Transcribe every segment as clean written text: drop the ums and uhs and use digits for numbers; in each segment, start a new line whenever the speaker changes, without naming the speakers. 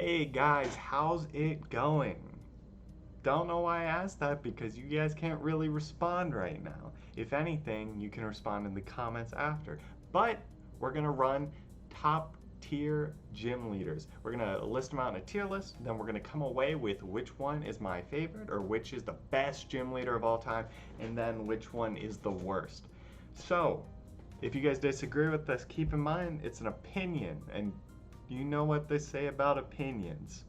Hey guys, how's it going? Don't know why I asked that because you guys can't really respond right now. If anything, you can respond in the comments after. But we're gonna run top tier gym leaders. We're gonna list them out in a tier list, then we're gonna come away with which one is my favorite or which is the best gym leader of all time, and then which one is the worst. So, if you guys disagree with this, keep in mind it's an opinion, and you know what they say about opinions.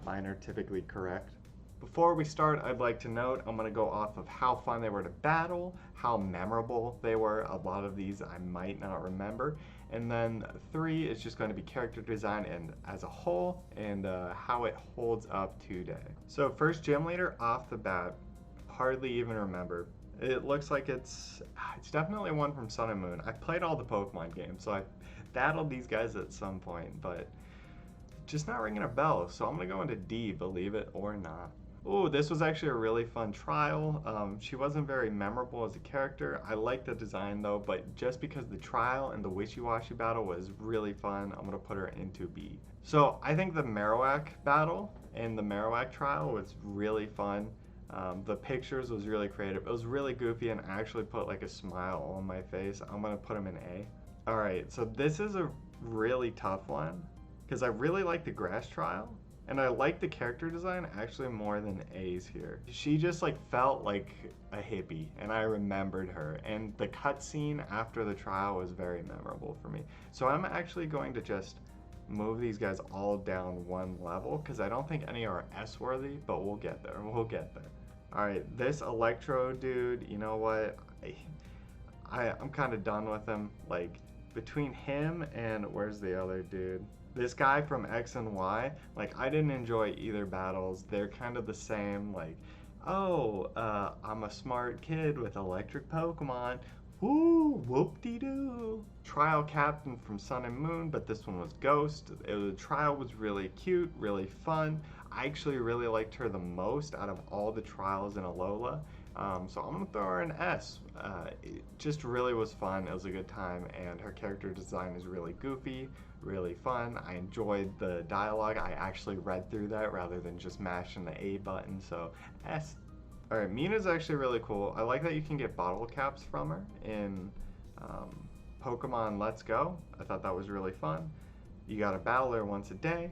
Mine are typically correct. Before we start, I'd like to note I'm going to go off of how fun they were to battle, how memorable they were. A lot of these I might not remember. And then 3 is just going to be character design and as a whole, and how it holds up today. So first gym leader off the bat, hardly even remember. It looks like it's definitely one from Sun and Moon. I played all the Pokemon games, so I battled these guys at some point, but just not ringing a bell. So I'm gonna go into D, believe it or not. Oh, this was actually a really fun trial. She wasn't very memorable as a character. I like the design though, but just because the trial and the wishy-washy battle was really fun, I'm gonna put her into B. So I think the Marowak battle and the Marowak trial was really fun. The pictures was really creative. It was really goofy and actually put like a smile on my face. I'm gonna put him in A. All right, so this is a really tough one because I really like the grass trial and I like the character design actually more than A's here. She just like felt like a hippie and I remembered her, and the cutscene after the trial was very memorable for me. So I'm actually going to just move these guys all down one level because I don't think any are S worthy, but we'll get there. We'll get there. All right, this Electro dude, you know what? I'm kind of done with him. Like, between him and where's the other dude? This guy from X and Y, like, I didn't enjoy either battles. They're kind of the same, like, oh, I'm a smart kid with electric Pokemon. Woo, whoop-de-doo. Trial captain from Sun and Moon, but this one was Ghost. The trial was really cute, really fun. I actually really liked her the most out of all the trials in Alola. So I'm gonna throw her an S. It just really was fun. It was a good time, and her character design is really goofy, really fun. I enjoyed the dialogue. I actually read through that rather than just mashing the A button, so S. Alright, Mina's actually really cool. I like that you can get bottle caps from her in Pokemon Let's Go. I thought that was really fun. You gotta battle her once a day.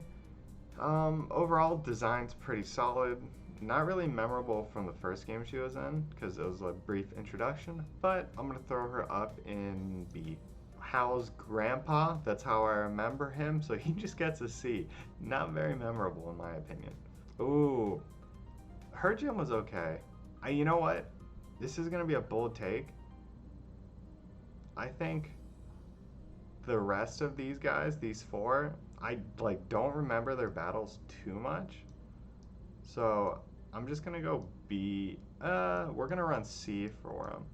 Overall, design's pretty solid. Not really memorable from the first game she was in because it was a brief introduction, but I'm gonna throw her up in B. Hal's grandpa, that's how I remember him, so he just gets a C. Not very memorable in my opinion. Ooh, her gym was okay. You know what? This is gonna be a bold take. I think the rest of these guys, these 4, I like don't remember their battles too much. So I'm just gonna go B. We're gonna run C for them.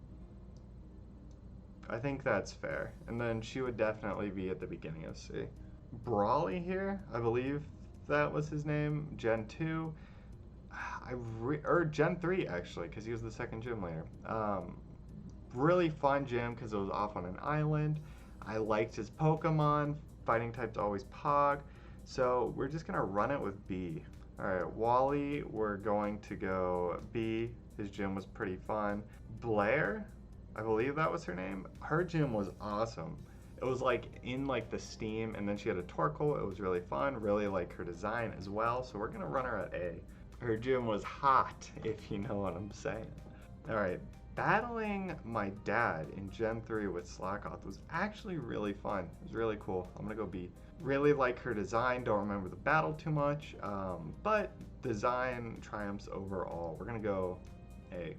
I think that's fair. And then she would definitely be at the beginning of C. Brawly here, I believe that was his name, Gen 2. Or Gen 3 actually, because he was the second gym leader. Really fun gym because it was off on an island. I liked his Pokemon. Fighting type's always Pog. So we're just gonna run it with B. Alright, Wally, we're going to go B. His gym was pretty fun. Blair, I believe that was her name. Her gym was awesome. It was like in like the steam, and then she had a Torkoal. It was really fun. Really like her design as well. So we're gonna run her at A. Her gym was hot, if you know what I'm saying. Alright, battling my dad in Gen 3 with Slackoth was actually really fun. It was really cool. I'm gonna go B. Really like her design, don't remember the battle too much, but design triumphs overall. We're gonna go A.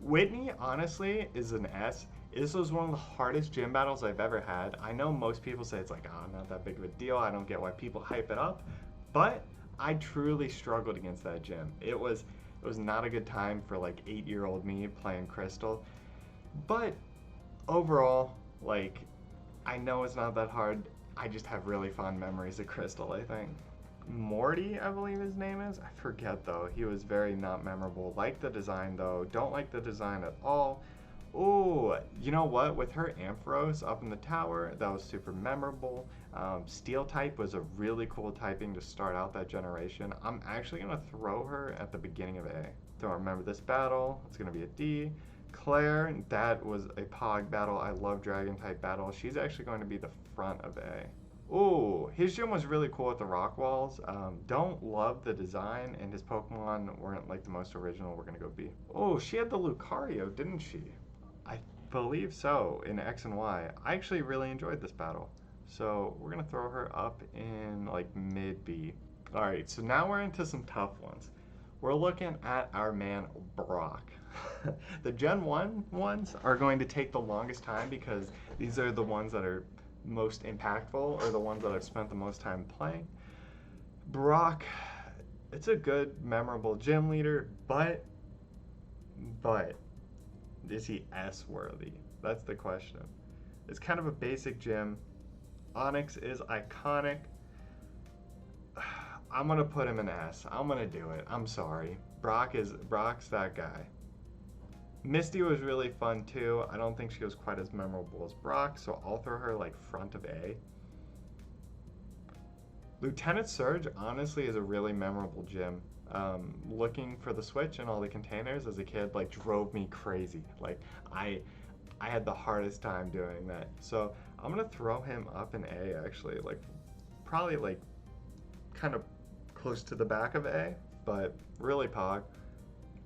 Whitney, honestly, is an S. This was one of the hardest gym battles I've ever had. I know most people say it's like, oh, not that big of a deal. I don't get why people hype it up, but I truly struggled against that gym. It was not a good time for like 8-year-old me playing Crystal, but overall, like, I know it's not that hard. I just have really fond memories of Crystal, I think. Morty, I believe his name is. I forget though. He was very not memorable. Like the design though. Don't like the design at all. Ooh, you know what? With her Ampharos up in the tower, that was super memorable. Steel type was a really cool typing to start out that generation. I'm actually going to throw her at the beginning of A. Don't remember this battle. It's going to be a D. Claire, that was a Pog battle. I love Dragon type battles. She's actually going to be the front of A. Ooh, his gym was really cool with the rock walls. Don't love the design, and his Pokemon weren't like the most original. We're going to go B. Oh, she had the Lucario, didn't she? I believe so, in X and Y. I actually really enjoyed this battle. So we're going to throw her up in like mid B. All right, so now we're into some tough ones. We're looking at our man Brock. The Gen 1 ones are going to take the longest time because these are the ones that are most impactful or the ones that I've spent the most time playing. Brock, it's a good, memorable gym leader, but is he S worthy? That's the question. It's kind of a basic gym. Onyx is iconic. I'm gonna put him in S. I'm gonna do it. I'm sorry. Brock's that guy. Misty was really fun too. I don't think she was quite as memorable as Brock, so I'll throw her like front of A. Lieutenant Surge honestly is a really memorable gym. Looking for the switch and all the containers as a kid like drove me crazy. Like I had the hardest time doing that. So I'm gonna throw him up in A actually, like probably like kind of close to the back of A, but really Pog.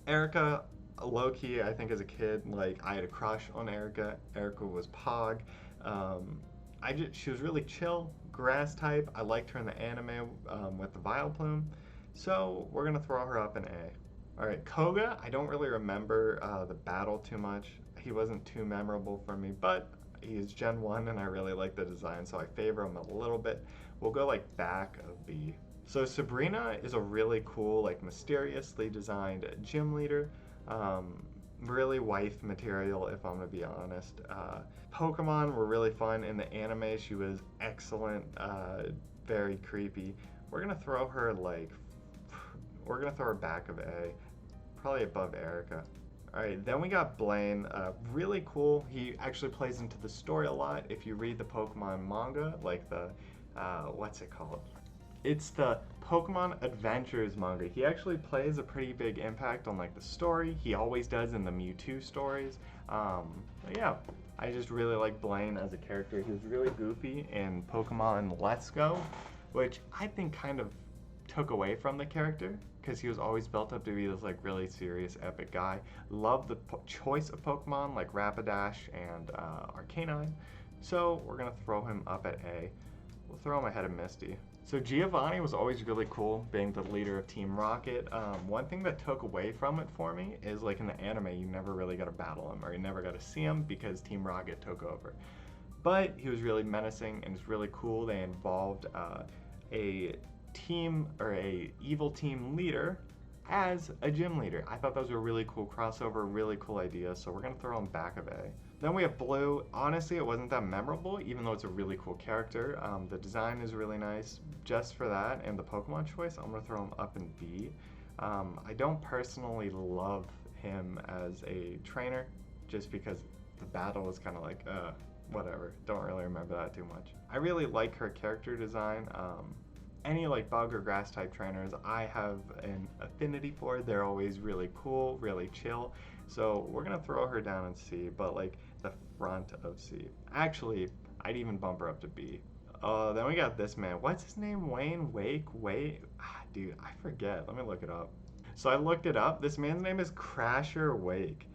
Erica, low-key, I think as a kid, like I had a crush on Erica. Erica was Pog. She was really chill, grass type. I liked her in the anime with the Vileplume. So we're gonna throw her up in A. All right, Koga, I don't really remember the battle too much. He wasn't too memorable for me, but he's Gen 1 and I really like the design, so I favor him a little bit. We'll go like back of B. So Sabrina is a really cool, like mysteriously designed gym leader. Really wife material, if I'm gonna be honest. Pokemon were really fun. In the anime, she was excellent, very creepy. We're gonna throw her back of A, probably above Erica. All right, then we got Blaine, really cool. He actually plays into the story a lot. If you read the Pokemon manga, like the, what's it called? It's the Pokemon Adventures manga. He actually plays a pretty big impact on like the story. He always does in the Mewtwo stories. Yeah, I just really like Blaine as a character. He was really goofy in Pokemon Let's Go, which I think kind of took away from the character because he was always built up to be this like really serious, epic guy. Love the choice of Pokemon like Rapidash and Arcanine. So we're gonna throw him up at A. We'll throw him ahead of Misty. So Giovanni was always really cool, being the leader of Team Rocket. One thing that took away from it for me is like in the anime, you never really got to battle him or you never got to see him because Team Rocket took over. But he was really menacing and it's really cool. They involved a team or a evil team leader as a gym leader. I thought that was a really cool crossover, really cool idea. So we're gonna throw him back of A. Then we have Blue. Honestly, it wasn't that memorable, even though it's a really cool character. The design is really nice just for that, and the Pokemon choice, I'm gonna throw him up in B. I don't personally love him as a trainer, just because the battle was kind of like, whatever. Don't really remember that too much. I really like her character design. Any like bug or grass type trainers I have an affinity for. They're always really cool, really chill. So we're gonna throw her down in C, but like the front of C. Actually, I'd even bump her up to B. Then we got this man. What's his name? Wait. Dude, I forget. Let me look it up. So I looked it up. This man's name is Crasher Wake.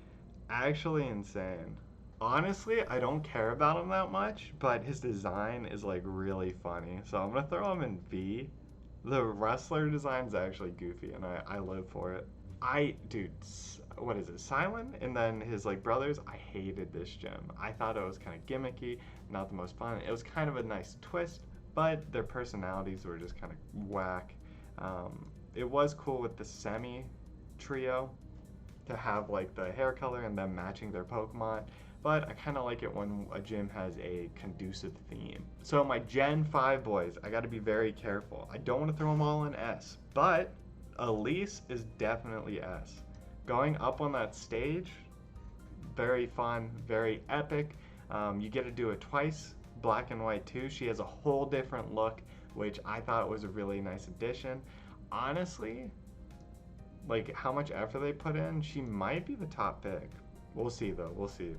Actually insane. Honestly, I don't care about him that much, but his design is like really funny. So I'm gonna throw him in B. The wrestler design is actually goofy and I live for it. Dude, what is it, Silent? And then his like brothers, I hated this gym. I thought it was kind of gimmicky, not the most fun. It was kind of a nice twist, but their personalities were just kind of whack. It was cool with the Semi trio to have like the hair color and them matching their Pokemon, but I kind of like it when a gym has a conducive theme. So my Gen 5 boys, I got to be very careful. I don't want to throw them all in S, but Elise is definitely S. Going up on that stage, very fun, very epic. You get to do it twice, black and white too. She has a whole different look, which I thought was a really nice addition. Honestly, like how much effort they put in, she might be the top pick. We'll see though, we'll see.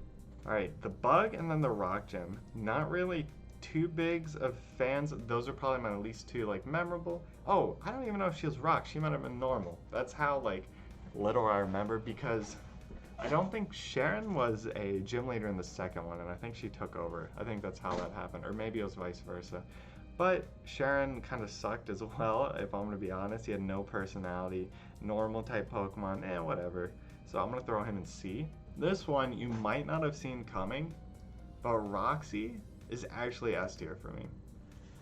All right, the bug and then the rock gym. Not really too bigs of fans. Those are probably my least two like memorable. Oh, I don't even know if she was rock. She might have been normal. That's how like little I remember, because I don't think Sharon was a gym leader in the second one, and I think she took over. I think that's how that happened, or maybe it was vice versa. But Sharon kind of sucked as well, if I'm gonna be honest. He had no personality, normal type Pokemon, whatever. So I'm gonna throw him in C. This one you might not have seen coming, but Roxy is actually S tier for me.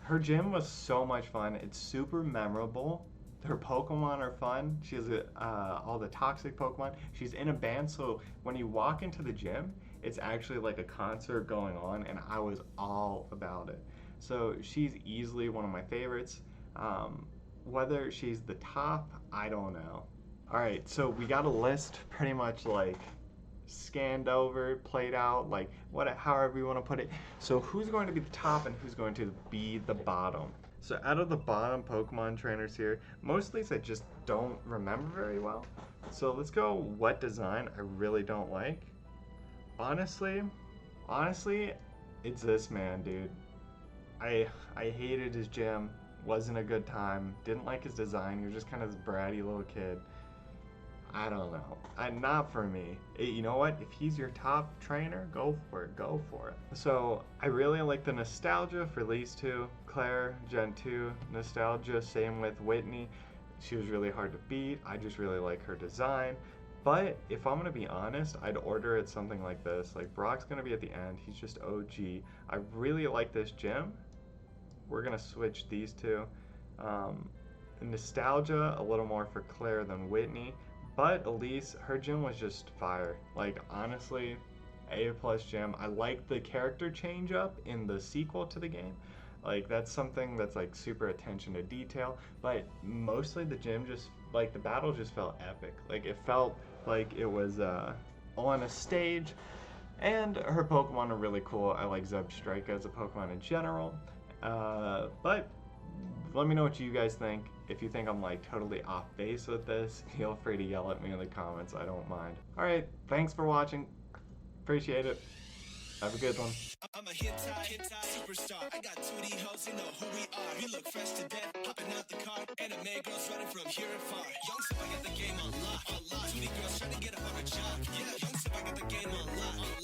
Her gym was so much fun. It's super memorable. Her Pokemon are fun. She has all the toxic Pokemon. She's in a band, so when you walk into the gym, it's actually like a concert going on, and I was all about it. So she's easily one of my favorites. Whether she's the top, I don't know. All right, so we got a list pretty much like scanned over, played out, like however you want to put it. So who's going to be the top and who's going to be the bottom? So out of the bottom Pokemon trainers here, most of these I just don't remember very well. So let's go what design I really don't like. Honestly, it's this man, dude. I hated his gym, wasn't a good time, didn't like his design, he was just kind of this bratty little kid. I don't know. Not for me. You know what? If he's your top trainer, go for it. Go for it. So I really like the nostalgia for these two. Claire, Gen 2, nostalgia. Same with Whitney. She was really hard to beat. I just really like her design. But if I'm gonna be honest, I'd order it something like this. Like Brock's gonna be at the end. He's just OG. I really like this gym. We're gonna switch these two. Nostalgia, a little more for Claire than Whitney. But Elise, her gym was just fire. Like honestly, A+ gym. I like the character change up in the sequel to the game. Like that's something that's like super attention to detail. But mostly the gym just like the battle just felt epic. Like it felt like it was on a stage. And her Pokemon are really cool. I like Zebstrika as a Pokemon in general. But let me know what you guys think. If you think I'm like totally off base with this, feel free to yell at me in the comments. I don't mind. All right, thanks for watching. Appreciate it. Have a good one. I'm a hit superstar. I got 2D hoes, you know who we are. We look fresh to death, hopping out the car. Anime girls running from here and far. Young Sip, I got the game on lock. 2D girls trying to get up on a job. Yeah, Young Sip, I got the game on lock.